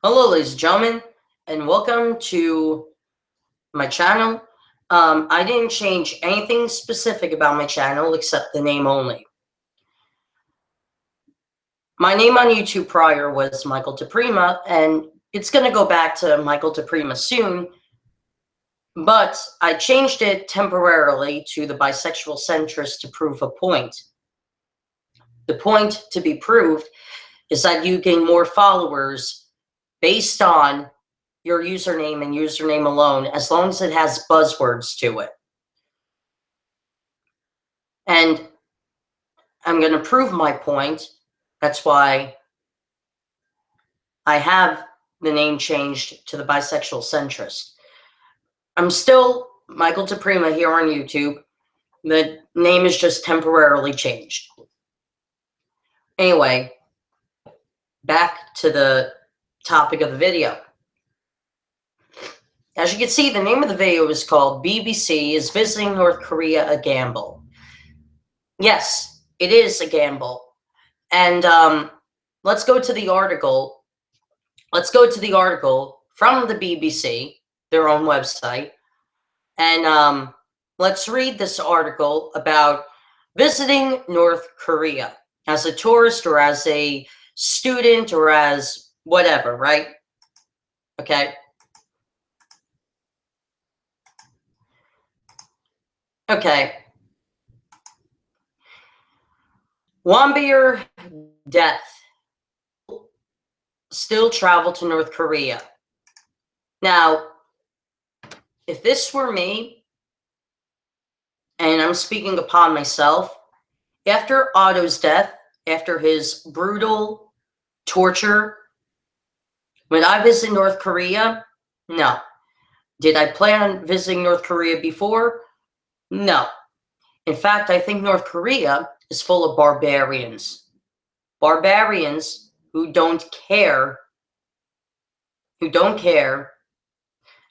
Hello, ladies and gentlemen, and welcome to my channel. I didn't change anything specific about my channel except the name only. My name on YouTube prior was Michael DePrima, and it's going to go back to Michael DePrima soon, but I changed it temporarily to the Bisexual Centrist to prove a point. The point to be proved is that you gain more followers based on your username and username alone, as long as it has buzzwords to it. And I'm going to prove my point. That's why I have the name changed to the Bisexual Centrist. I'm still Michael DePrima here on YouTube. The name is just temporarily changed. Anyway, back to the topic of the video. As you can see, the name of the video is called BBC is Visiting North Korea a Gamble? Yes, it is a gamble. And let's go to the article. Let's go to the article from the BBC, their own website. And let's read this article about visiting North Korea as a tourist or as a student or as whatever, right? Okay. Okay. Wombier death. Still travel to North Korea. Now, if this were me, and I'm speaking upon myself, after Otto's death, after his brutal torture, would I visit North Korea? No. Did I plan on visiting North Korea before? No. In fact, I think North Korea is full of barbarians. Barbarians who don't care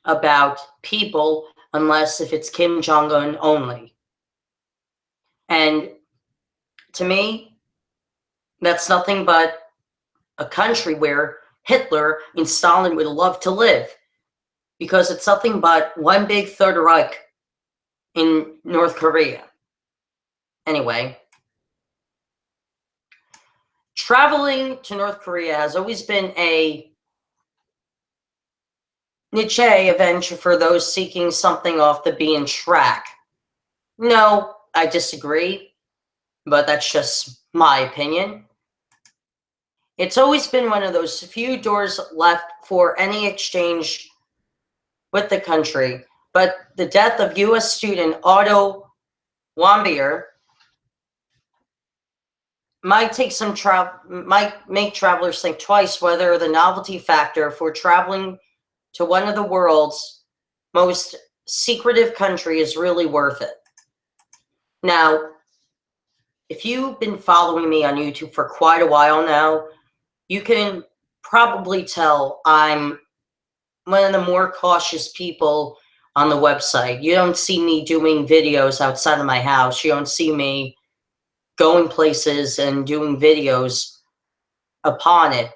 about people unless if it's Kim Jong-un only. And to me, that's nothing but a country where Hitler and Stalin would love to live, because it's nothing but one big Third Reich in North Korea. Anyway, traveling to North Korea has always been a niche adventure for those seeking something off the beaten track. No, I disagree, but that's just my opinion. It's always been one of those few doors left for any exchange with the country, but the death of U.S. student Otto Wombier might make travelers think twice whether the novelty factor for traveling to one of the world's most secretive country is really worth it. Now, if you've been following me on YouTube for quite a while now, you can probably tell I'm one of the more cautious people on the website. You don't see me doing videos outside of my house. You don't see me going places and doing videos upon it.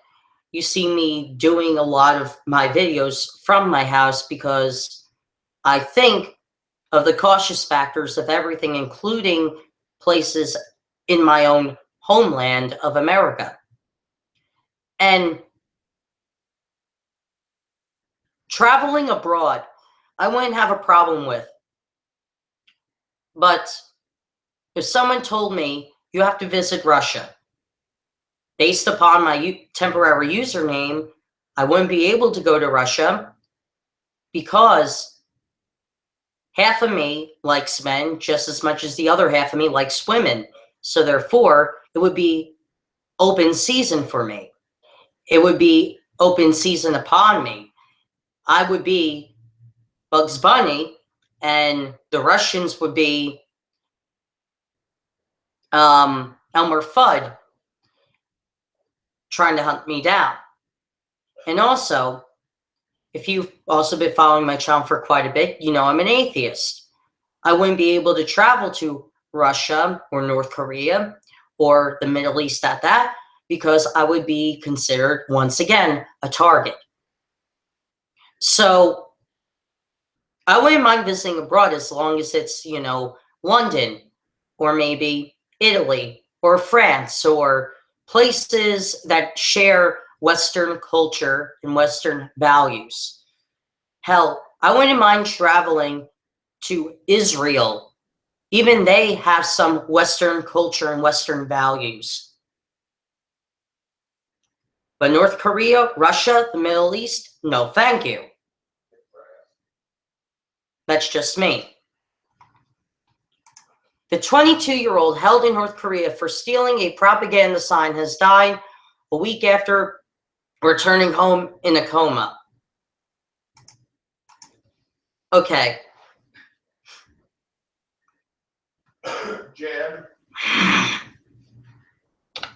You see me doing a lot of my videos from my house because I think of the cautious factors of everything, including places in my own homeland of America. And traveling abroad, I wouldn't have a problem with. But if someone told me you have to visit Russia, based upon my temporary username, I wouldn't be able to go to Russia because half of me likes men just as much as the other half of me likes women. So therefore, it would be open season for me. It would be open season upon me. I would be Bugs Bunny, and the Russians would be Elmer Fudd trying to hunt me down. And also, if you've also been following my channel for quite a bit, you know I'm an atheist. I wouldn't be able to travel to Russia or North Korea or the Middle East at that, because I would be considered, once again, a target. So I wouldn't mind visiting abroad as long as it's, London or maybe Italy or France or places that share Western culture and Western values. Hell, I wouldn't mind traveling to Israel. Even they have some Western culture and Western values. But North Korea, Russia, the Middle East, no thank you. That's just me. The 22-year-old held in North Korea for stealing a propaganda sign has died a week after returning home in a coma. Okay. Jim.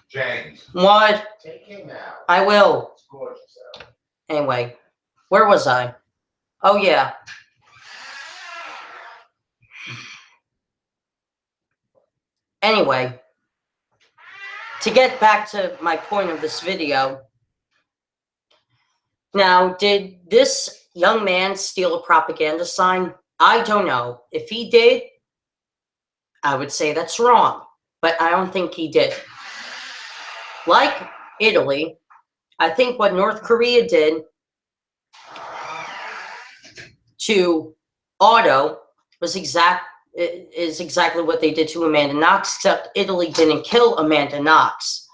James. What? Take him out. I will. It's gorgeous out. Anyway, where was I? Oh, yeah. Anyway, to get back to my point of this video. Now, did this young man steal a propaganda sign? I don't know. If he did, I would say that's wrong. But I don't think he did. Like Italy, I think what North Korea did to Otto is exactly what they did to Amanda Knox, except Italy didn't kill Amanda Knox,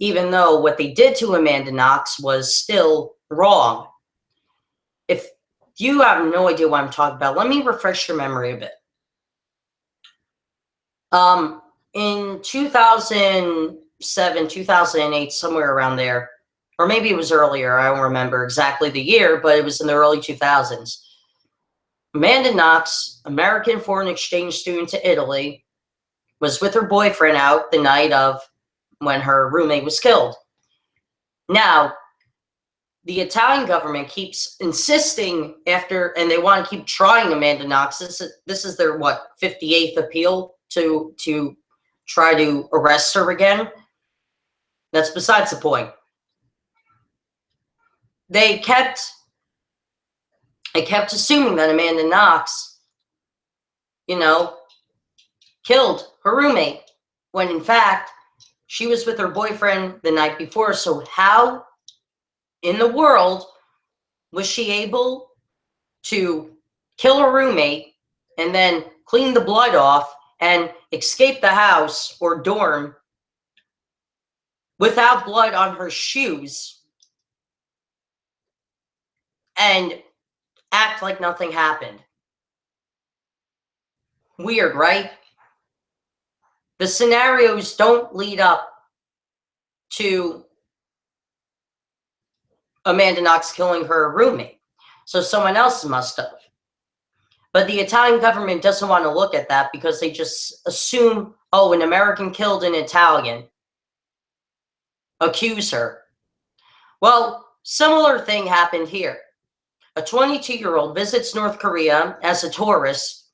even though what they did to Amanda Knox was still wrong. If you have no idea what I'm talking about, let me refresh your memory a bit. In 2007, 2008, somewhere around there, or maybe it was earlier, I don't remember exactly the year, but it was in the early 2000s. Amanda Knox, American foreign exchange student to Italy, was with her boyfriend out the night of when her roommate was killed. Now, the Italian government keeps insisting and they want to keep trying Amanda Knox. This is their, 58th appeal to try to arrest her again. That's besides the point. They kept assuming that Amanda Knox, killed her roommate, when in fact, she was with her boyfriend the night before. So how in the world was she able to kill her roommate and then clean the blood off and escape the house or dorm without blood on her shoes and act like nothing happened? Weird, right? The scenarios don't lead up to Amanda Knox killing her roommate. So someone else must have. But the Italian government doesn't want to look at that because they just assume, oh, an American killed an Italian. Accuse her. Well, similar thing happened here. A 22-year-old visits North Korea as a tourist.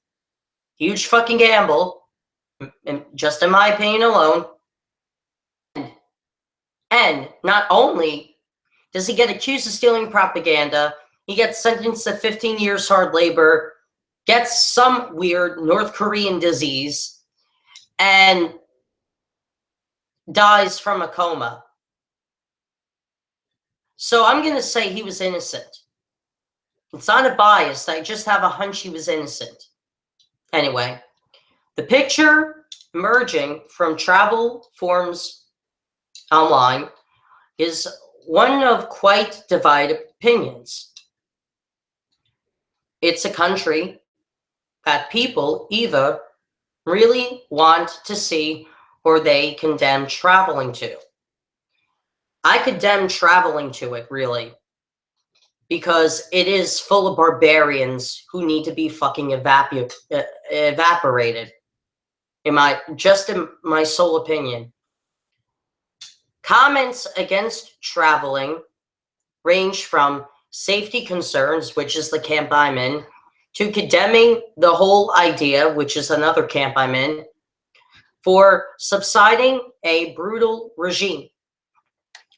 Huge fucking gamble, just in my opinion alone. And not only does he get accused of stealing propaganda, he gets sentenced to 15 years hard labor, gets some weird North Korean disease, and dies from a coma. So I'm going to say he was innocent. It's not a bias. I just have a hunch he was innocent. Anyway, the picture emerging from travel forums online is one of quite divided opinions. It's a country that people either really want to see or they condemn traveling to. I condemn traveling to it, really, because it is full of barbarians who need to be fucking evaporated. In my sole opinion. Comments against traveling range from safety concerns, which is the camp I'm in, to condemning the whole idea, which is another camp I'm in, for subsiding a brutal regime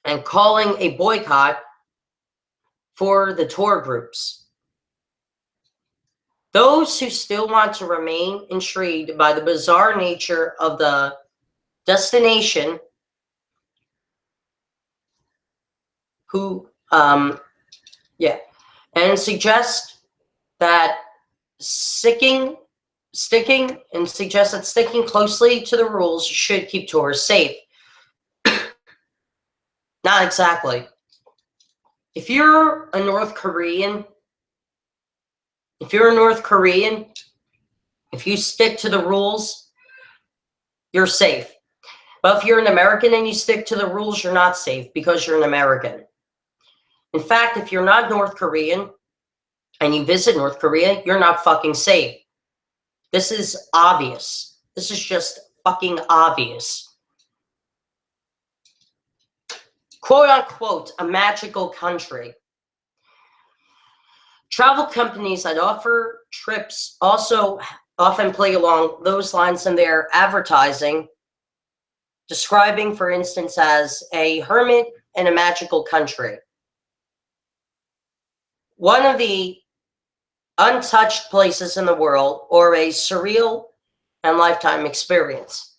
and calling a boycott for the tour groups. Those who still want to remain intrigued by the bizarre nature of the destination, and suggest that sticking closely to the rules should keep tourists safe. Not exactly. If you're a North Korean, if you stick to the rules, you're safe. But if you're an American and you stick to the rules, you're not safe because you're an American. In fact, if you're not North Korean and you visit North Korea, you're not fucking safe. This is obvious. This is just fucking obvious. Quote unquote, a magical country. Travel companies that offer trips also often play along those lines in their advertising, describing, for instance, as a hermit in a magical country. One of the untouched places in the world, or a surreal and lifetime experience.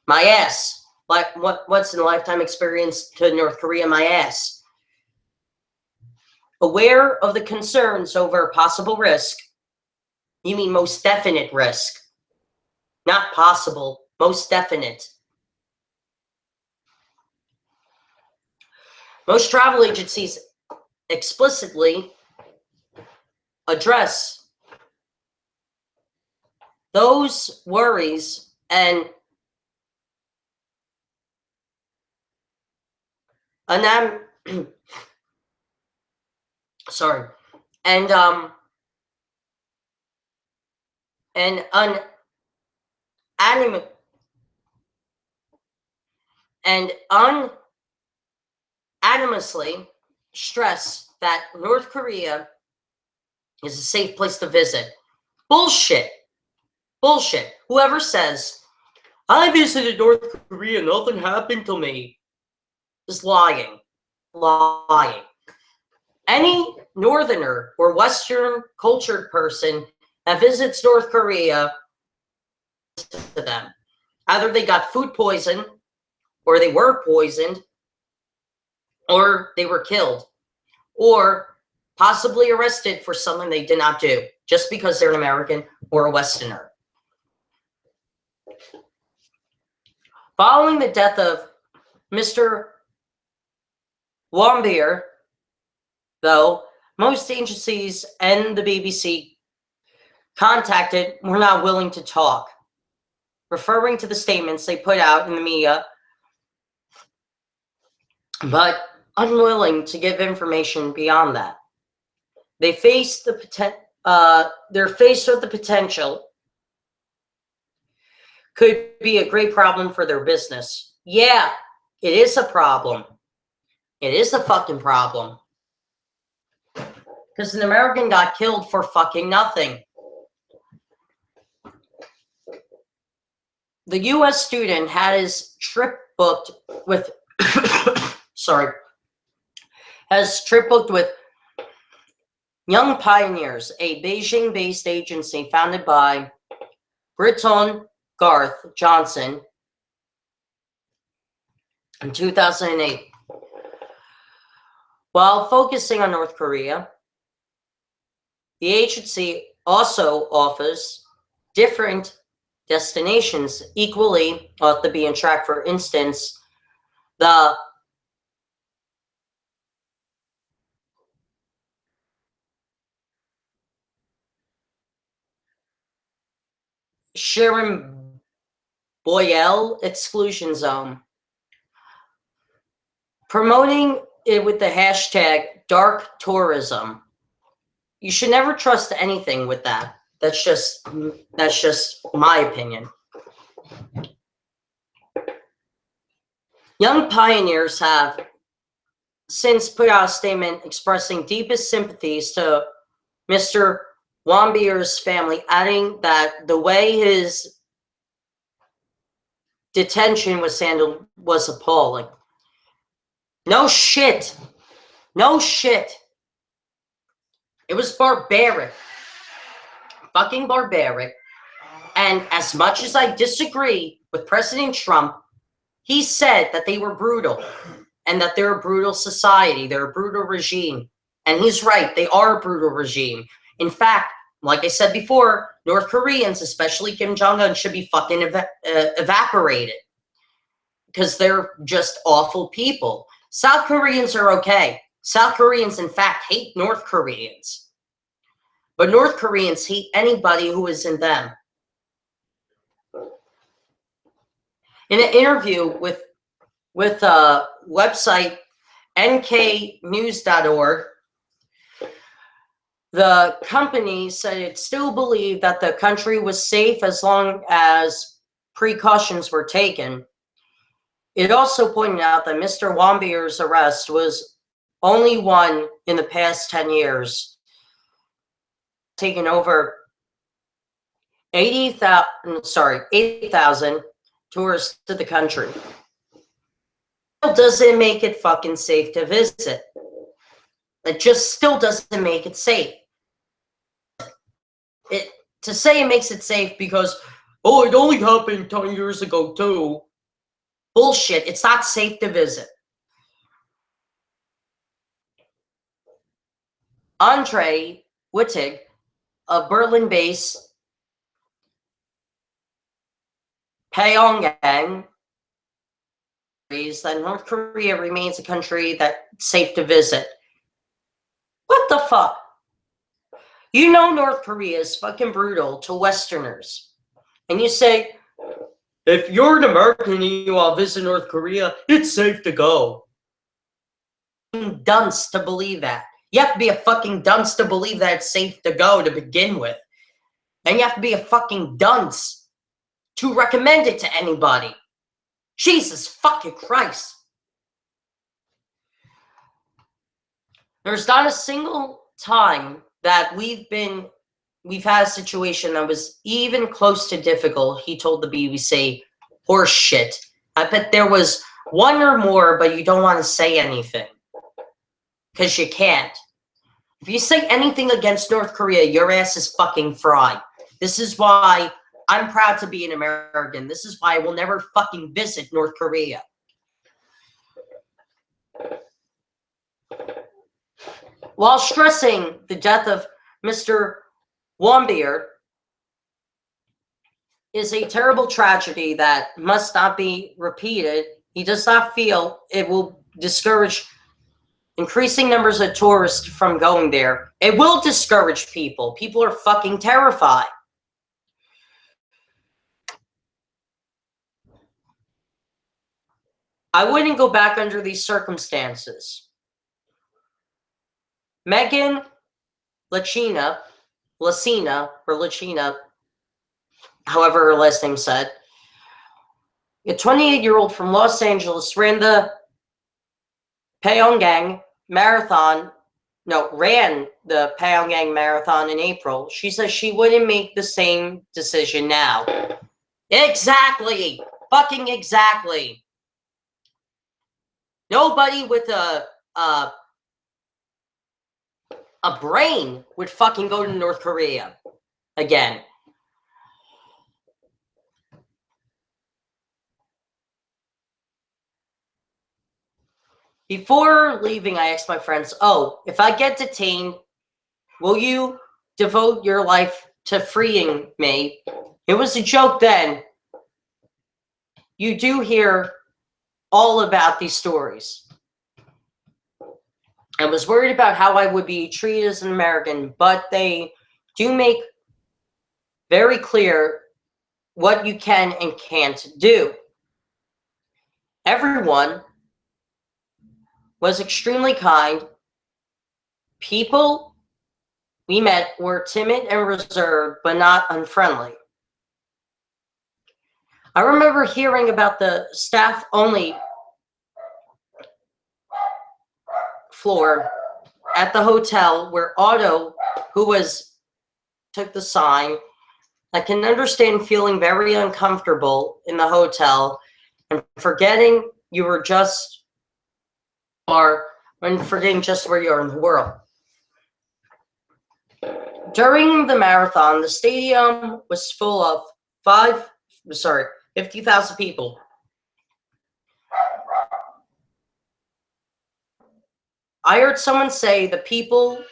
My ass. Like what's in a lifetime experience to North Korea? My ass. Aware of the concerns over possible risk. You mean most definite risk. Not possible, most definite. Most travel agencies explicitly address those worries and unanimously stress that North Korea is a safe place to visit. Bullshit. Bullshit. Whoever says, I visited North Korea, nothing happened to me, is lying. Lying. Any Northerner or Western cultured person that visits North Korea, to them, either they got food poisoned, or they were poisoned, or they were killed, or possibly arrested for something they did not do, just because they're an American or a Westerner. Following the death of Mr. Warmbier, though, most agencies and the BBC contacted were not willing to talk, referring to the statements they put out in the media, but unwilling to give information beyond that. They're faced with the potential could be a great problem for their business. Yeah, it is a problem. It is a fucking problem. Because an American got killed for fucking nothing. The U.S. student had his trip booked with, Young Pioneers, a Beijing-based agency founded by Britton Garth Johnson in 2008. While focusing on North Korea, the agency also offers different destinations equally ought to be on track. For instance, the Sharon Boyle exclusion zone, promoting it with the hashtag dark tourism. You should never trust anything with that. That's just my opinion. Young Pioneers have since put out a statement expressing deepest sympathies to Mr. Wambier's family, adding that the way his detention was handled was appalling. No shit. No shit. It was barbaric. Fucking barbaric. And as much as I disagree with President Trump, he said that they were brutal and that they're a brutal society, they're a brutal regime. And he's right, they are a brutal regime. In fact, like I said before, North Koreans, especially Kim Jong-un, should be fucking evaporated because they're just awful people. South Koreans are okay. South Koreans, in fact, hate North Koreans. But North Koreans hate anybody who isn't them. In an interview with website nknews.org, the company said it still believed that the country was safe as long as precautions were taken. It also pointed out that Mr. Wambier's arrest was only one in the past 10 years, taken over 8,000 tourists to the country. It doesn't make it fucking safe to visit. It just still doesn't make it safe. To say it makes it safe because, oh, it only happened 10 years ago too. Bullshit. It's not safe to visit. Andre Wittig, a Berlin-based Pyongyang, that North Korea remains a country that's safe to visit. What the fuck? You know North Korea is fucking brutal to Westerners. And you say, if you're an American and you want to visit North Korea, it's safe to go. Dunce to believe that. You have to be a fucking dunce to believe that it's safe to go to begin with. And you have to be a fucking dunce to recommend it to anybody. Jesus fucking Christ. There's not a single time that we've had a situation that was even close to difficult, he told the BBC, horse shit. I bet there was one or more, but you don't want to say anything. Because you can't. If you say anything against North Korea, your ass is fucking fried. This is why I'm proud to be an American. This is why I will never fucking visit North Korea. While stressing the death of Mr. Wambier is a terrible tragedy that must not be repeated, he does not feel it will discourage increasing numbers of tourists from going there. It will discourage people. People are fucking terrified. I wouldn't go back under these circumstances. Megan Lacina, however her last name said, a 28-year-old from Los Angeles ran the Pyongyang Marathon in April. She says she wouldn't make the same decision now. Exactly. Fucking exactly. Nobody with a brain would fucking go to North Korea again. Before leaving, I asked my friends, oh, if I get detained, will you devote your life to freeing me? It was a joke then. You do hear all about these stories. I was worried about how I would be treated as an American, but they do make very clear what you can and can't do. Everyone was extremely kind. People we met were timid and reserved, but not unfriendly. I remember hearing about the staff-only floor at the hotel where Otto, who took the sign. I can understand feeling very uncomfortable in the hotel and forgetting just where you are in the world. During the marathon, the stadium was full of 50,000 people. I heard someone say the people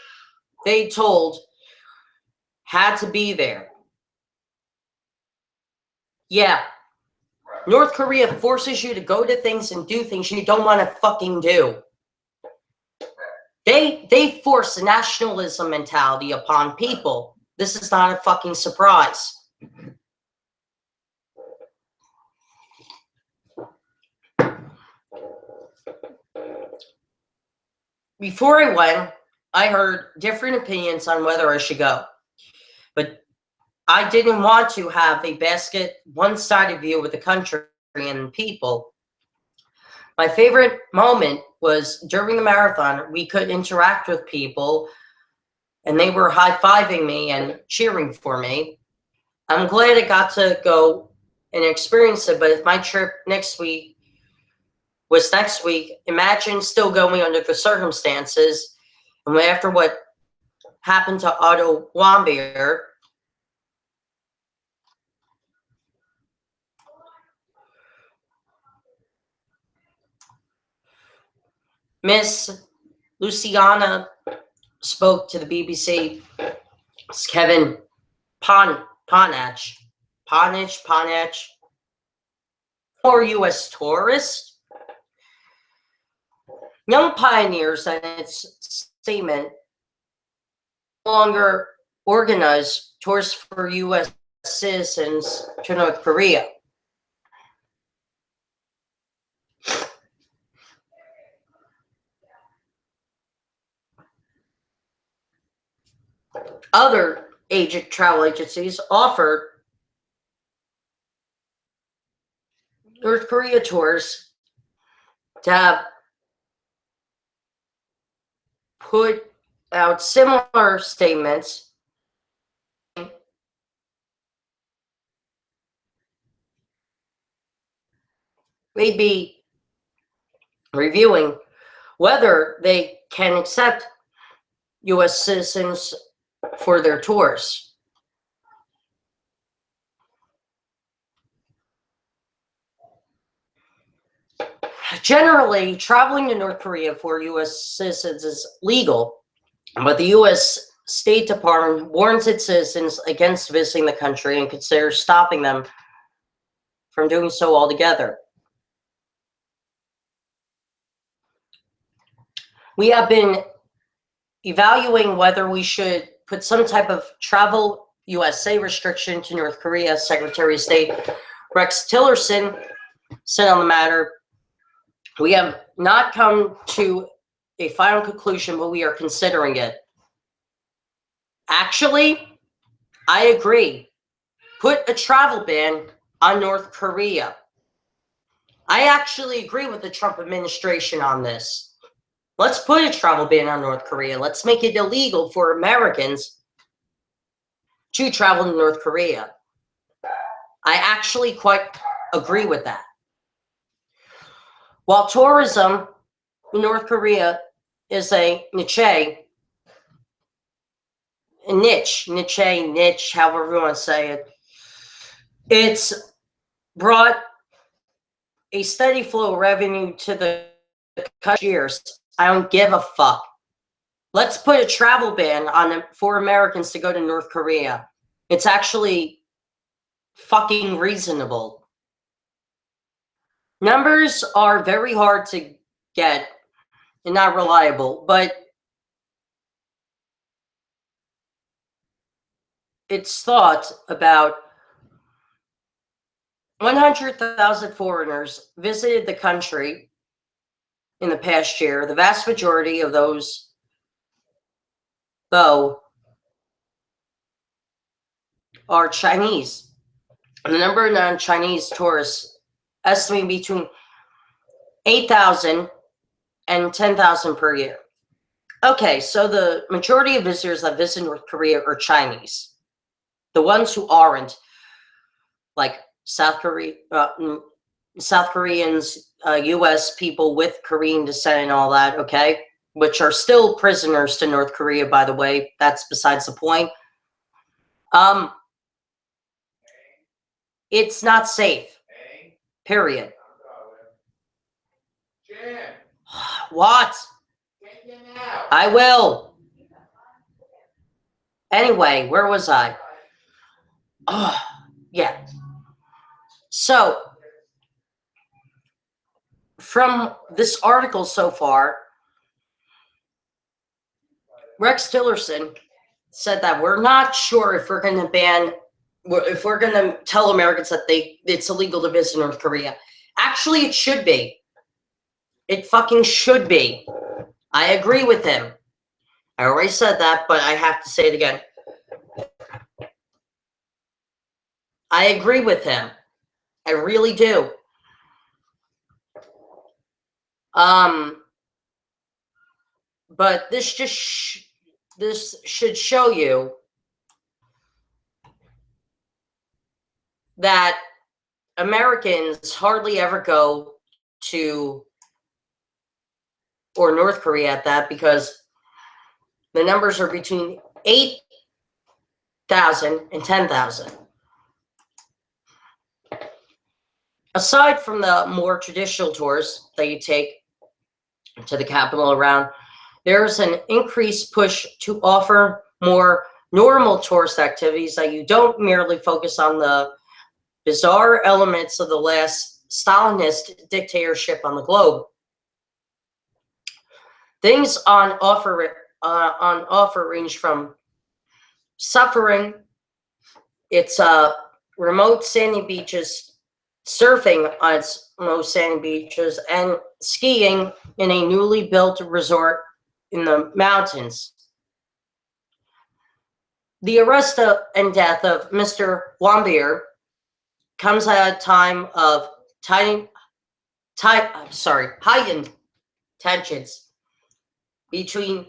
they told had to be there. Yeah. North Korea forces you to go to things and do things you don't want to fucking do. They force the nationalism mentality upon people. This is not a fucking surprise. Before I went, I heard different opinions on whether I should go. But I didn't want to have a one-sided view of the country and people. My favorite moment was during the marathon. We could interact with people, and they were high-fiving me and cheering for me. I'm glad I got to go and experience it, but if my trip next week, imagine still going under the circumstances, and after what happened to Otto Warmbier. Miss Luciana spoke to the BBC. It's Kevin Ponach, or U.S. tourist. Young Pioneers and its statement no longer organize tours for U.S. citizens to North Korea. Other travel agencies offered North Korea tours to have put out similar statements they'd be reviewing whether they can accept U.S. citizens for their tours. Generally, traveling to North Korea for U.S. citizens is legal, but the U.S. State Department warns its citizens against visiting the country and considers stopping them from doing so altogether. We have been evaluating whether we should put some type of travel USA restriction to North Korea. Secretary of State Rex Tillerson said on the matter, "We have not come to a final conclusion, but we are considering it." Actually, I agree. Put a travel ban on North Korea. I actually agree with the Trump administration on this. Let's put a travel ban on North Korea. Let's make it illegal for Americans to travel to North Korea. I actually quite agree with that. While tourism in North Korea is a niche, however you want to say it, it's brought a steady flow of revenue to the country years. I don't give a fuck. Let's put a travel ban on for Americans to go to North Korea. It's actually fucking reasonable. Numbers are very hard to get and not reliable, but it's thought about 100,000 foreigners visited the country in the past year. The vast majority of those, though, are Chinese. And the number of non-Chinese tourists estimated between 8,000 and 10,000 per year. Okay, so the majority of visitors that visit North Korea are Chinese. The ones who aren't, like South Koreans, U.S. people with Korean descent and all that, okay, which are still prisoners to North Korea, by the way. That's besides the point. It's not safe. Period. Jim, What? get him out. I will. Anyway, where was I? Oh, yeah. So, from this article so far, Rex Tillerson said that we're not sure if we're going to if we're going to tell Americans that it's illegal to visit North Korea. Actually, it should be. It fucking should be. I agree with him. I already said that, but I have to say it again. I agree with him. I really do. But this just this should show you that Americans hardly ever go to, or North Korea at that, because the numbers are between 8,000 and 10,000. Aside from the more traditional tours that you take to the capital around, there's an increased push to offer more normal tourist activities that you don't merely focus on the bizarre elements of the last Stalinist dictatorship on the globe. Things on offer range from suffering its remote sandy beaches, surfing on its most sandy beaches, and skiing in a newly built resort in the mountains. The arrest and death of Mr. Wambier comes at a time of heightened tensions between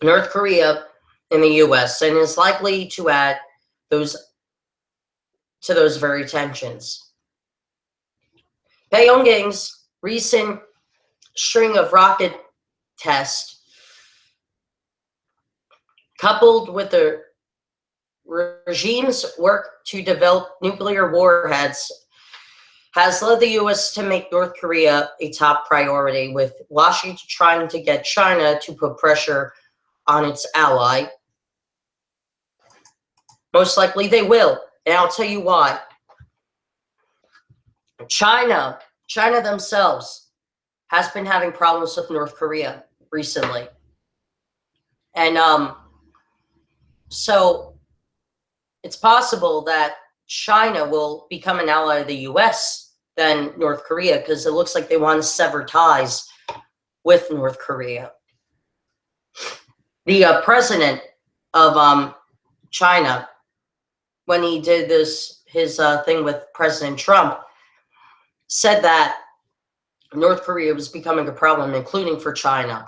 North Korea and the U.S. and is likely to add to those very tensions. Pyongyang's recent string of rocket tests, coupled with the regime's work to develop nuclear warheads, has led the U.S. to make North Korea a top priority, with Washington trying to get China to put pressure on its ally. Most likely they will, and I'll tell you why. China themselves has been having problems with North Korea recently. And so it's possible that China will become an ally of the U.S. than North Korea, because it looks like they want to sever ties with North Korea. The president of China, when he did his thing with President Trump, said that North Korea was becoming a problem, including for China,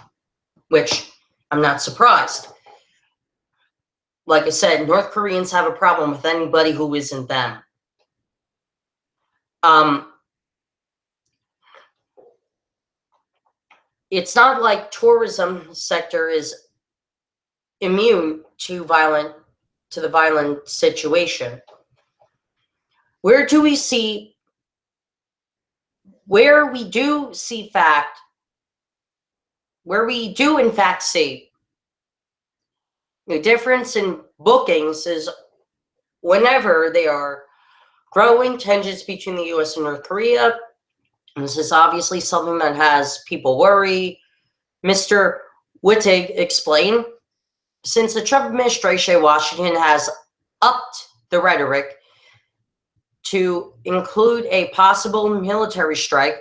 which I'm not surprised. Like I said, North Koreans have a problem with anybody who isn't them. It's not like tourism sector is immune to the violent situation. Where we do in fact see the difference in bookings is whenever they are growing tensions between the U.S. and North Korea. And this is obviously something that has people worry. Mr. Wittig explained, since the Trump administration, Washington has upped the rhetoric to include a possible military strike.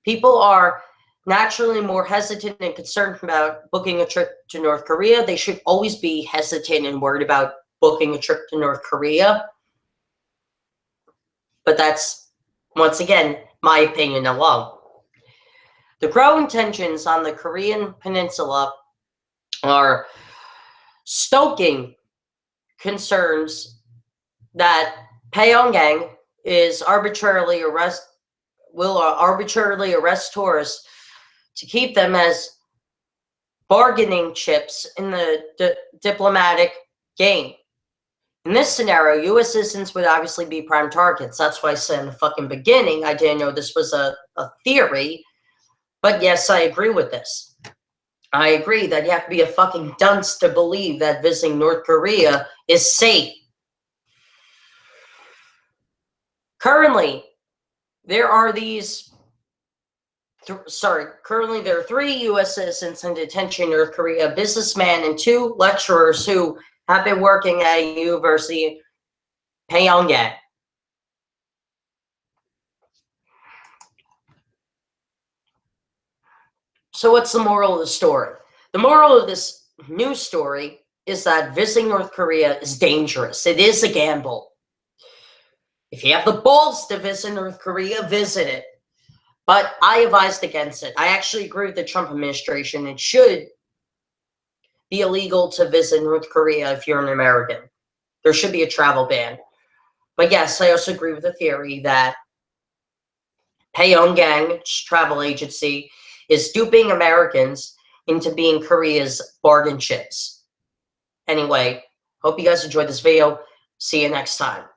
People are naturally more hesitant and concerned about booking a trip to North Korea. They should always be hesitant and worried about booking a trip to North Korea. But that's, once again, my opinion alone. The growing tensions on the Korean Peninsula are stoking concerns that Pyongyang will arbitrarily arrest tourists to keep them as bargaining chips in the diplomatic game. In this scenario, U.S. citizens would obviously be prime targets. That's why I said in the fucking beginning, I didn't know this was a theory. But yes, I agree with this. I agree that you have to be a fucking dunce to believe that visiting North Korea is safe. Currently, there are currently there are 3 U.S. citizens in detention in North Korea, a businessman and 2 lecturers who have been working at a university, Pyongyang. So what's the moral of the story? The moral of this news story is that visiting North Korea is dangerous. It is a gamble. If you have the balls to visit North Korea, visit it. But I advised against it. I actually agree with the Trump administration. It should be illegal to visit North Korea if you're an American. There should be a travel ban. But yes, I also agree with the theory that Pyongyang's travel agency is duping Americans into being Korea's bargain chips. Anyway, hope you guys enjoyed this video. See you next time.